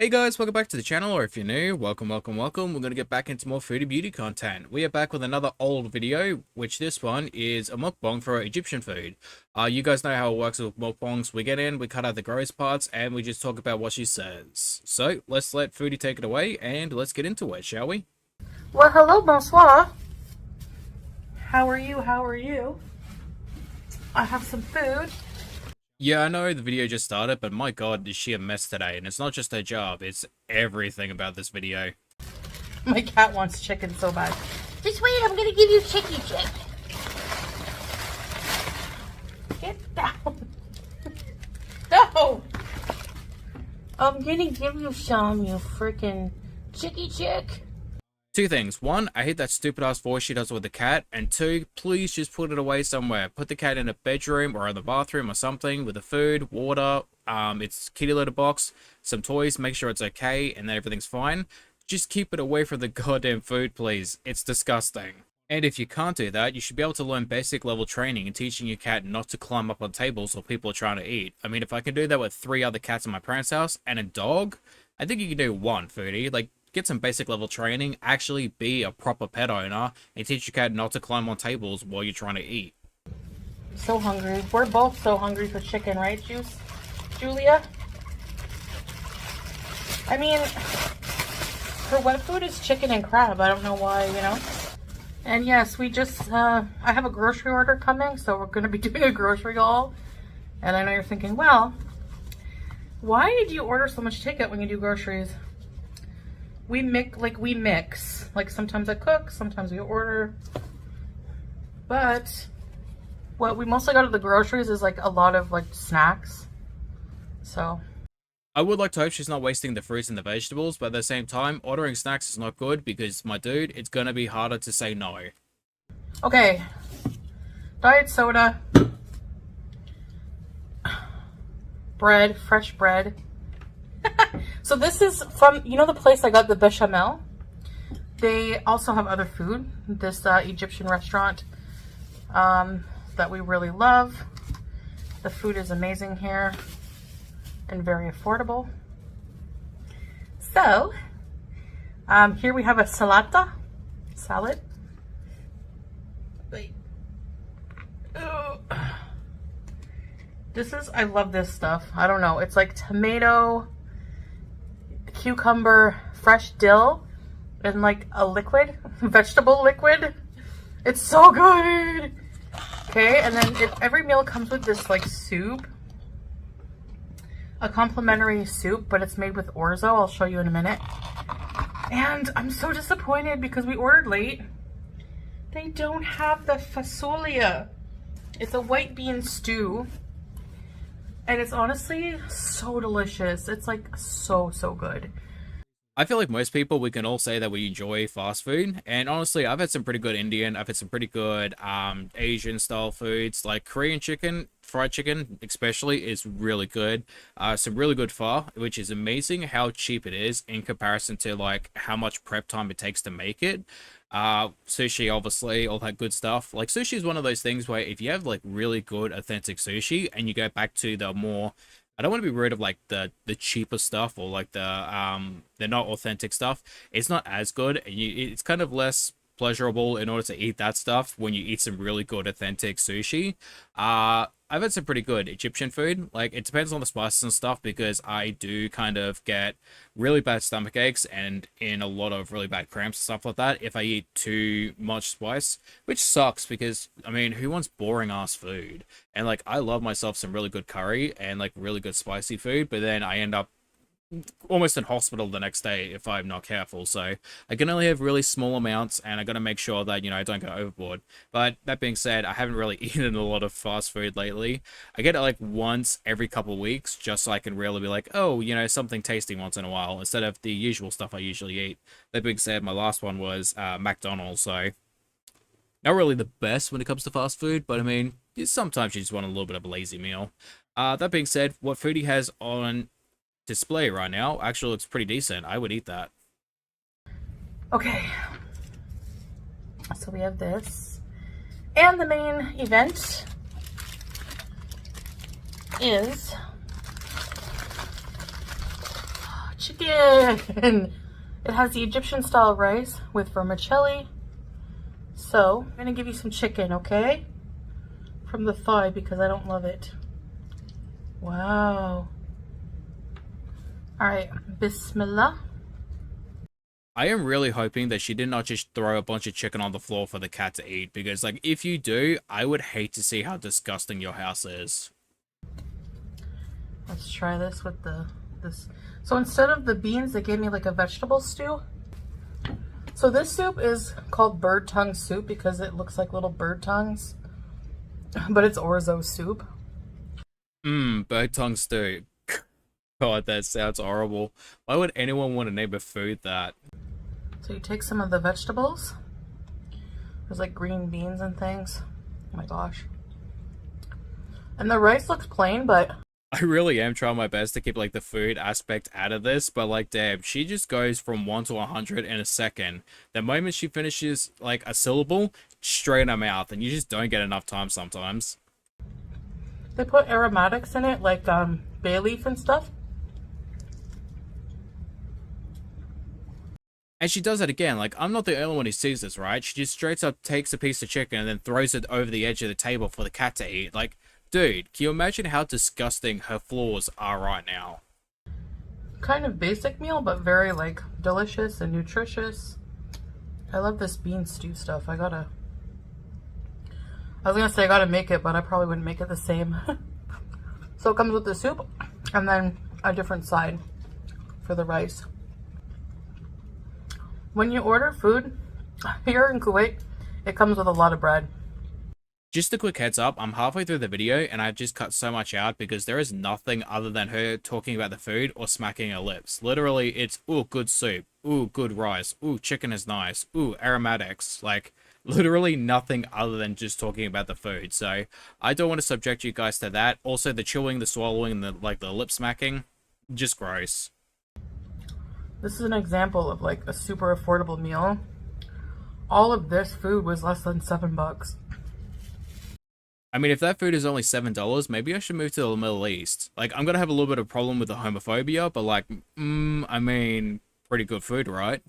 Hey guys, welcome back to the channel, or if you're new, welcome. We're going to get back into more foodie beauty content. We are back with another old video, which this one is a mukbang for Egyptian food. You guys know how it works with mukbangs. We get in, we cut out the gross parts, and we just talk about what she says. So, let's let Foodie take it away, and let's get into it, shall we? Well, hello, bonsoir. How are you? I have some food. Yeah, I know the video just started, but my god, is she a mess today. And it's not just her job, it's everything about this video. My cat wants chicken so bad. Just wait, I'm gonna give you chicky chick. Get down. No! I'm gonna give you some, you freaking chicky chick. Two things. One, I hate that stupid ass voice she does with the cat. And two, please just put it away somewhere. Put the cat in a bedroom or in the bathroom or something with the food, water, its kitty litter box, some toys, make sure it's okay and that everything's fine. Just keep it away from the goddamn food, please. It's disgusting. And if you can't do that, you should be able to learn basic level training in teaching your cat not to climb up on tables while people are trying to eat. I mean, if I can do that with 3 other cats in my parents' house and a dog, I think you can do one, Foodie. Like, get some basic level training, actually be a proper pet owner, and teach your cat not to climb on tables while you're trying to eat. So hungry. We're both so hungry for chicken, right, Julia? I mean, her wet food is chicken and crab. I don't know why, you know. And yes, we just, I have a grocery order coming, so we're going to be doing a grocery haul. And I know you're thinking, well, why do you order so much takeout when you do groceries? We mix. Like sometimes I cook, sometimes we order. But what we mostly go to the groceries is like a lot of like snacks. So I would like to hope she's not wasting the fruits and the vegetables, but at the same time, ordering snacks is not good because, my dude, it's gonna be harder to say no. Okay. Diet soda. Bread, fresh bread. So this is from, you know, the place I got the bechamel? They also have other food. This Egyptian restaurant that we really love. The food is amazing here and very affordable. So, here we have a salad. Wait. Oh. I love this stuff. I don't know. It's like tomato, cucumber, fresh dill, and like a liquid, vegetable liquid. It's so good. Okay, and then every meal comes with this like soup, a complimentary soup, but it's made with orzo. I'll show you in a minute. And I'm so disappointed because we ordered late. They don't have the fasolia. It's a white bean stew. And it's honestly so delicious. It's like so good. I feel like most people, we can all say that we enjoy fast food. And honestly, I've had some pretty good Indian, I've had some pretty good Asian style foods. Like Korean chicken, fried chicken especially, is really good. Some really good pho, which is amazing how cheap it is in comparison to like how much prep time it takes to make it. Sushi, obviously, all that good stuff. Like, sushi is one of those things where if you have like really good authentic sushi and you go back to the more, I don't want to be rude of like the cheaper stuff or like the not authentic stuff, it's not as good, and it's kind of less pleasurable in order to eat that stuff when you eat some really good authentic sushi. I've had some pretty good Egyptian food. Like, it depends on the spices and stuff, because I do kind of get really bad stomach aches and in a lot of really bad cramps and stuff like that if I eat too much spice, which sucks because, I mean, who wants boring ass food? And like, I love myself some really good curry and like really good spicy food, but then I end up almost in hospital the next day if I'm not careful. So I can only have really small amounts, and I gotta make sure that, you know, I don't go overboard. But that being said, I haven't really eaten a lot of fast food lately. I get it like once every couple of weeks, just so I can really be like, oh, you know, something tasty once in a while, instead of the usual stuff I usually eat. That being said, my last one was McDonald's, so not really the best when it comes to fast food, but I mean, sometimes you just want a little bit of a lazy meal. That being said, what Foodie has on display right now actually looks pretty decent. I would eat that. Okay, so we have this, and the main event is chicken. It has the Egyptian style rice with vermicelli. So I'm gonna give you some chicken, okay? From the thigh because I don't love it. Wow. All right, Bismillah. I am really hoping that she did not just throw a bunch of chicken on the floor for the cat to eat, because like if you do, I would hate to see how disgusting your house is. Let's try this with this. So instead of the beans, they gave me like a vegetable stew. So this soup is called bird tongue soup because it looks like little bird tongues, but it's orzo soup. Bird tongue stew. God, that sounds horrible. Why would anyone want to name a food that? So you take some of the vegetables. There's like green beans and things. Oh my gosh. And the rice looks plain, but I really am trying my best to keep like the food aspect out of this, but like damn, she just goes from 1 to 100 in a second. The moment she finishes like a syllable, straight in her mouth, and you just don't get enough time sometimes. they put aromatics in it, like bay leaf and stuff. And she does it again. Like, I'm not the only one who sees this, right? She just straight up takes a piece of chicken and then throws it over the edge of the table for the cat to eat. Like, dude, can you imagine how disgusting her floors are right now? Kind of basic meal, but very like delicious and nutritious. I love this bean stew stuff. I was gonna say I gotta make it, but I probably wouldn't make it the same. So it comes with the soup and then a different side for the rice. When you order food here in Kuwait, it comes with a lot of bread. Just a quick heads up, I'm halfway through the video and I've just cut so much out because there is nothing other than her talking about the food or smacking her lips. Literally, it's, ooh, good soup. Ooh, good rice. Ooh, chicken is nice. Ooh, aromatics. Like, literally nothing other than just talking about the food. So, I don't want to subject you guys to that. Also, the chewing, the swallowing, the lip smacking, just gross. This is an example of like a super affordable meal. All of this food was less than $7. I mean, if that food is only $7, maybe I should move to the Middle East. Like, I'm gonna have a little bit of problem with the homophobia, but like, I mean, pretty good food, right?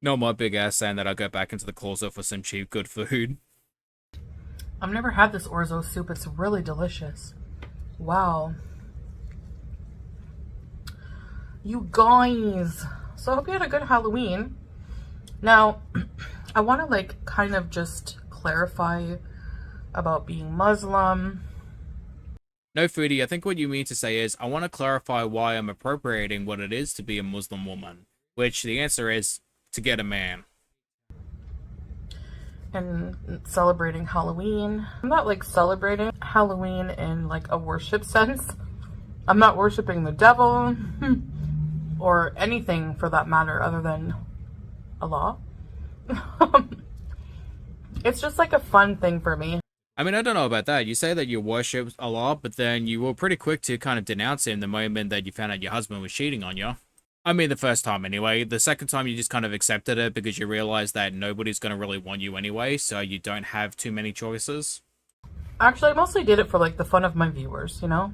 Not my big ass saying that I'll go back into the closet for some cheap, good food. I've never had this orzo soup. It's really delicious. Wow. You guys. So I hope you had a good Halloween. Now, I want to like kind of just clarify about being Muslim. No, Foodie, I think what you mean to say is, I want to clarify why I'm appropriating what it is to be a Muslim woman. Which, the answer is, to get a man. And celebrating Halloween. I'm not like celebrating Halloween in like a worship sense. I'm not worshiping the devil or anything for that matter other than Allah. It's just like a fun thing for me. I mean, I don't know about that. You say that you worship Allah, but then you were pretty quick to kind of denounce him the moment that you found out your husband was cheating on you. I mean, the first time anyway. The second time you just kind of accepted it because you realized that nobody's going to really want you anyway, so you don't have too many choices. Actually, I mostly did it for like the fun of my viewers, you know?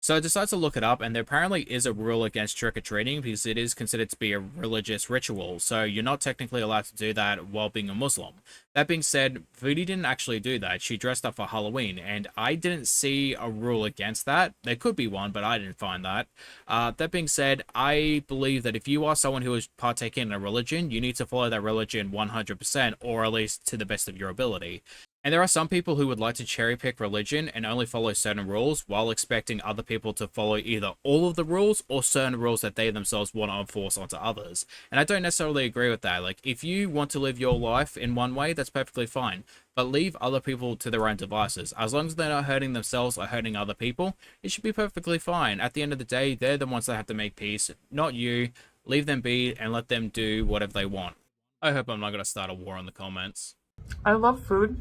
So I decided to look it up, and there apparently is a rule against trick-or-treating because it is considered to be a religious ritual, so you're not technically allowed to do that while being a Muslim. That being said, Foodie didn't actually do that. She dressed up for Halloween, and I didn't see a rule against that. There could be one, but I didn't find that. That being said, I believe that if you are someone who is partaking in a religion, you need to follow that religion 100%, or at least to the best of your ability. And there are some people who would like to cherry pick religion and only follow certain rules while expecting other people to follow either all of the rules or certain rules that they themselves want to enforce onto others. And I don't necessarily agree with that. Like, if you want to live your life in one way, that's perfectly fine. But leave other people to their own devices. As long as they're not hurting themselves or hurting other people, it should be perfectly fine. At the end of the day, they're the ones that have to make peace, not you. Leave them be and let them do whatever they want. I hope I'm not going to start a war in the comments. I love food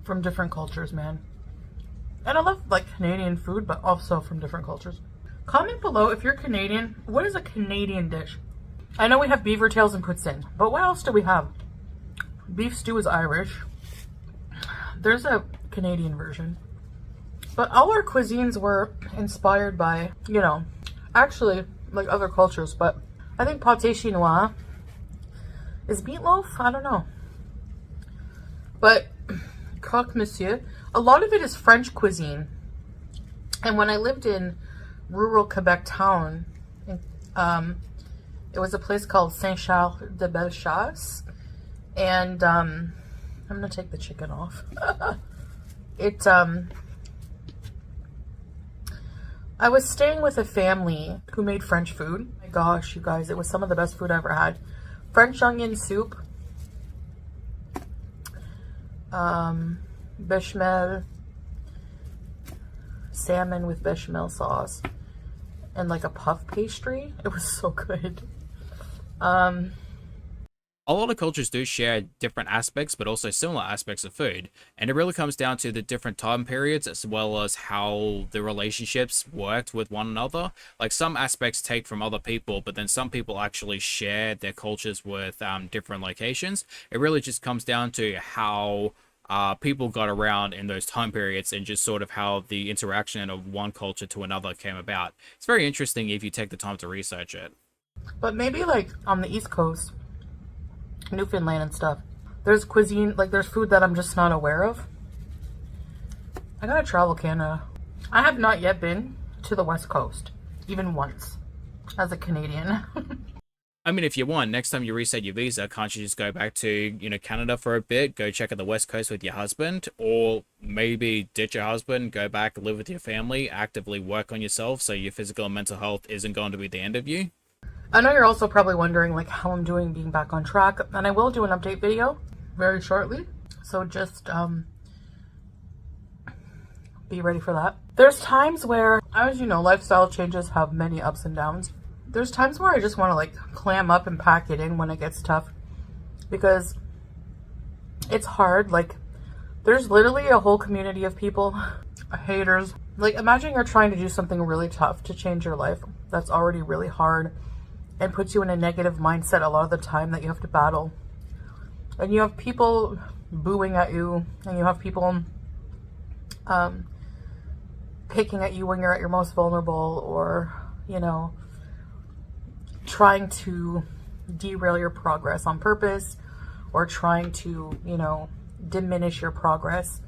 from different cultures, man. And I love like Canadian food, but also from different cultures. Comment below if you're Canadian, what is a Canadian dish? I know we have beaver tails and poutine, but what else do we have? Beef stew is Irish. There's a Canadian version. But all our cuisines were inspired by, you know, actually, like other cultures, but I think pâté chinois is meatloaf. I don't know, but croque monsieur, a lot of it is French cuisine. And when I lived in rural Quebec town, it was a place called Saint-Charles-de-Bellechasse, and I'm gonna take the chicken off. I was staying with a family who made French food. Oh my gosh, you guys, it was some of the best food I ever had. French onion soup, bechamel, salmon with bechamel sauce, and like a puff pastry. It was so good. A lot of cultures do share different aspects, but also similar aspects of food. And it really comes down to the different time periods as well as how the relationships worked with one another. Like some aspects take from other people, but then some people actually share their cultures with different locations. It really just comes down to how people got around in those time periods and just sort of how the interaction of one culture to another came about. It's very interesting if you take the time to research it. But maybe like on the East Coast, Newfoundland and stuff, there's cuisine, like there's food that I'm just not aware of. I gotta travel Canada. I have not yet been to the West Coast, even once, as a Canadian. I mean, if you want, next time you reset your visa, can't you just go back to, Canada for a bit, go check out the West Coast with your husband, or maybe ditch your husband, go back, live with your family, actively work on yourself so your physical and mental health isn't going to be the end of you? I know you're also probably wondering like how I'm doing being back on track, and I will do an update video very shortly, so just be ready for that. There's times where, as you know, lifestyle changes have many ups and downs. There's times where I just want to like clam up and pack it in when it gets tough, because it's hard. Like there's literally a whole community of people, haters. Like imagine you're trying to do something really tough to change your life that's already really hard and puts you in a negative mindset a lot of the time that you have to battle. And you have people booing at you, and you have people picking at you when you're at your most vulnerable, or, trying to derail your progress on purpose, or trying to, diminish your progress.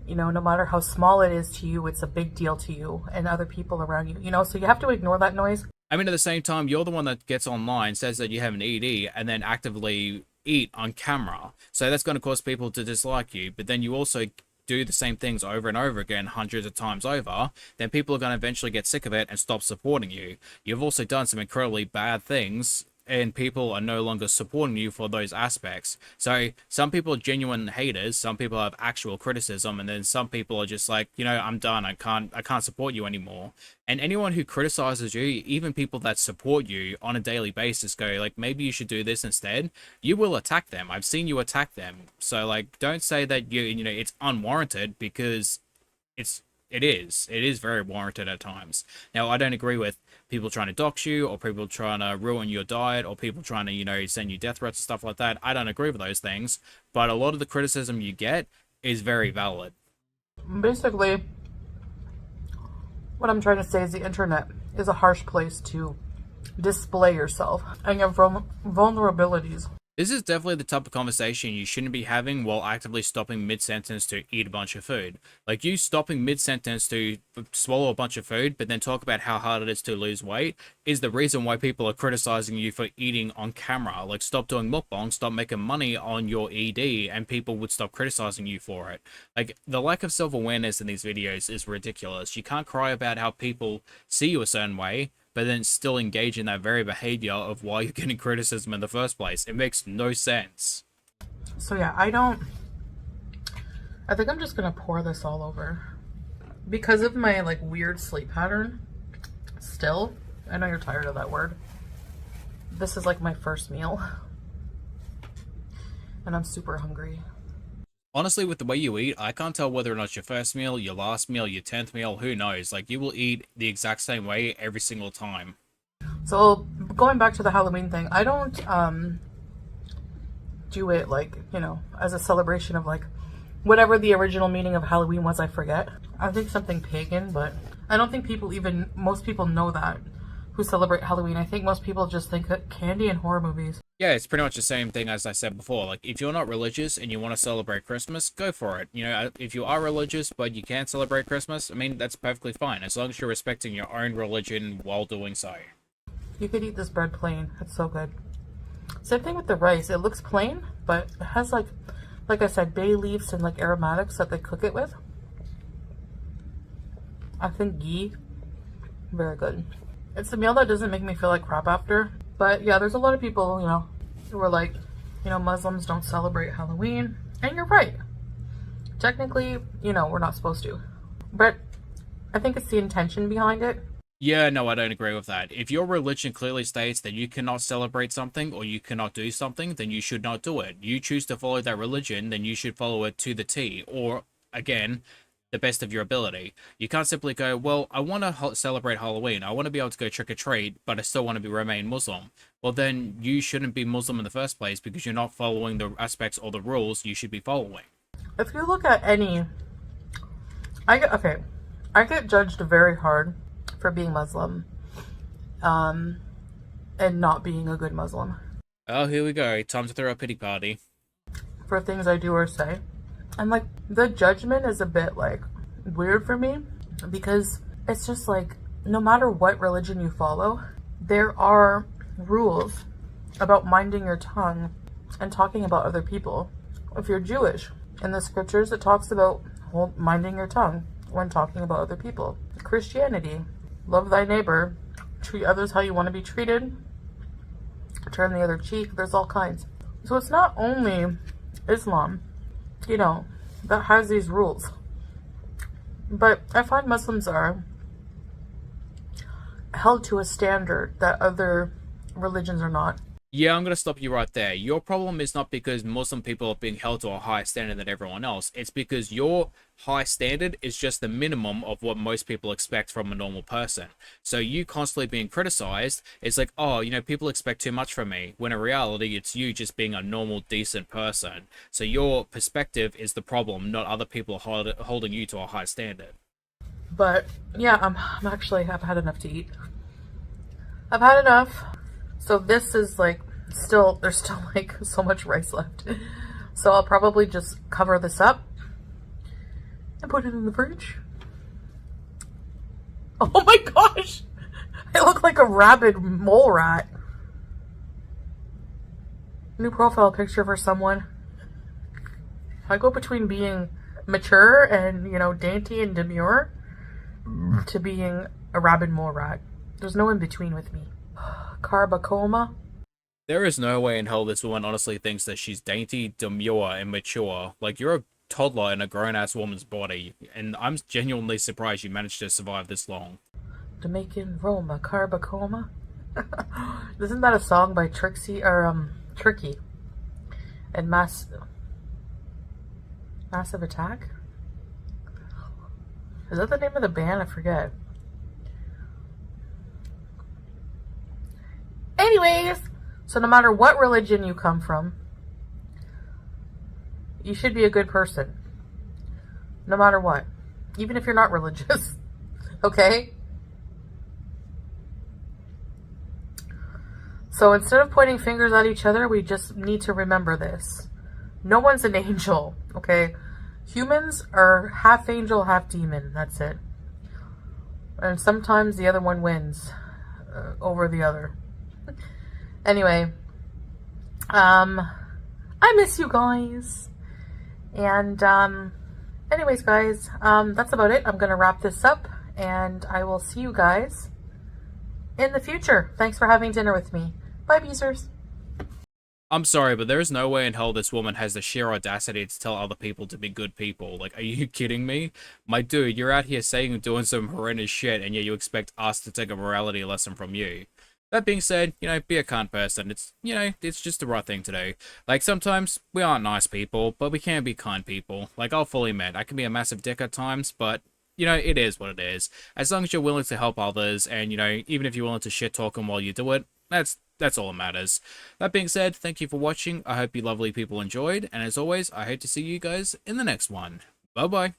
No matter how small it is to you, it's a big deal to you and other people around you, so you have to ignore that noise. I mean, at the same time, you're the one that gets online, says that you have an ED, and then actively eat on camera. So that's going to cause people to dislike you. But then you also do the same things over and over again, hundreds of times over. Then people are going to eventually get sick of it and stop supporting you. You've also done some incredibly bad things, and people are no longer supporting you for those aspects. So some people are genuine haters, some people have actual criticism, and then some people are just like, I'm done, I can't support you anymore. And anyone who criticizes you, even people that support you on a daily basis, go like, maybe you should do this instead, you will attack them. I've seen you attack them. So like, don't say that it's unwarranted, because it is very warranted at times. Now, I don't agree with people trying to dox you, or people trying to ruin your diet, or people trying to, send you death threats and stuff like that. I don't agree with those things, but a lot of the criticism you get is very valid. Basically, what I'm trying to say is the internet is a harsh place to display yourself and your vulnerabilities. This is definitely the type of conversation you shouldn't be having while actively stopping mid-sentence to eat a bunch of food. Like, you stopping mid-sentence to swallow a bunch of food, but then talk about how hard it is to lose weight, is the reason why people are criticizing you for eating on camera. Like, stop doing mukbang, stop making money on your ED, and people would stop criticizing you for it. Like, the lack of self-awareness in these videos is ridiculous. You can't cry about how people see you a certain way, but then still engage in that very behavior of why you're getting criticism in the first place. It makes no sense. So yeah, I think I'm just gonna pour this all over. Because of my like weird sleep pattern, still, I know you're tired of that word, this is like my first meal. And I'm super hungry. Honestly, with the way you eat, I can't tell whether or not your first meal, your last meal, your 10th meal, who knows. Like, you will eat the exact same way every single time. So, going back to the Halloween thing, I don't do it like, as a celebration of like, whatever the original meaning of Halloween was, I forget. I think something pagan, but I don't think most people know that. who celebrate Halloween. I think most people just think of candy and horror movies. Yeah, it's pretty much the same thing as I said before. Like, if you're not religious and you want to celebrate Christmas, go for it. You know, if you are religious but you can't celebrate Christmas, I mean, that's perfectly fine, as long as you're respecting your own religion while doing so. You could eat this bread plain. It's so good. Same thing with the rice. It looks plain, but it has like I said, bay leaves and like aromatics that they cook it with. I think ghee, very good. It's a meal that doesn't make me feel like crap after. But yeah, there's a lot of people, you know, who are like, you know, Muslims don't celebrate Halloween. And you're right. Technically, you know, we're not supposed to. But I think it's the intention behind it. Yeah, no, I don't agree with that. If your religion clearly states that you cannot celebrate something or you cannot do something, then you should not do it. You choose to follow that religion, then you should follow it to the T. Or, again, the best of your ability. You can't simply go, well, I want to celebrate Halloween. I want to be able to go trick-or-treat, but I still want to remain Muslim. Well, then you shouldn't be Muslim in the first place because you're not following the aspects or the rules you should be following. If you look at any... I get judged very hard for being Muslim, and not being a good Muslim. Oh, here we go. Time to throw a pity party. For things I do or say. And like, the judgment is a bit like weird for me, because it's just like, no matter what religion you follow, there are rules about minding your tongue and talking about other people. If you're Jewish, in the scriptures it talks about minding your tongue when talking about other people. Christianity, love thy neighbor, treat others how you want to be treated, turn the other cheek. There's all kinds. So it's not only Islam, you know, that has these rules. But I find Muslims are held to a standard that other religions are not. Yeah, I'm going to stop you right there. Your problem is not because Muslim people are being held to a higher standard than everyone else. It's because your high standard is just the minimum of what most people expect from a normal person. So you constantly being criticized, it's like, oh, you know, people expect too much from me. When in reality, it's you just being a normal, decent person. So your perspective is the problem, not other people holding you to a high standard. But yeah, I've had enough to eat. I've had enough. So this is like, there's still like so much rice left. So I'll probably just cover this up and put it in the fridge. Oh my gosh! I look like a rabid mole rat. New profile picture for someone. I go between being mature and, you know, dainty and demure to being a rabid mole rat. There's no in between with me. Carbacoma. There is no way in hell this woman honestly thinks that she's dainty, demure, and mature. Like, you're a toddler in a grown-ass woman's body, and I'm genuinely surprised you managed to survive this long. Jamaican Roma, Carbacoma. Isn't that a song by Tricky and Massive Attack? Is that the name of the band? I forget. Anyways, so no matter what religion you come from, you should be a good person. No matter what. Even if you're not religious. Okay? So instead of pointing fingers at each other, we just need to remember this. No one's an angel, okay? Humans are half angel, half demon. That's it. And sometimes the other one wins over the other. Anyway, I miss you guys. And anyways, guys, that's about it. I'm gonna wrap this up, and I will see you guys in the future. Thanks for having dinner with me. Bye, Beezers. I'm sorry, but there is no way in hell this woman has the sheer audacity to tell other people to be good people. Like, are you kidding me? My dude, you're out here saying and doing some horrendous shit, and yet you expect us to take a morality lesson from you. That being said, you know, be a kind person. It's, you know, it's just the right thing to do. Like, sometimes we aren't nice people, but we can be kind people. Like, I'll fully admit, I can be a massive dick at times, but, you know, it is what it is. As long as you're willing to help others, and, you know, even if you're willing to shit talk them while you do it, that's all that matters. That being said, thank you for watching. I hope you lovely people enjoyed, and as always, I hope to see you guys in the next one. Bye-bye.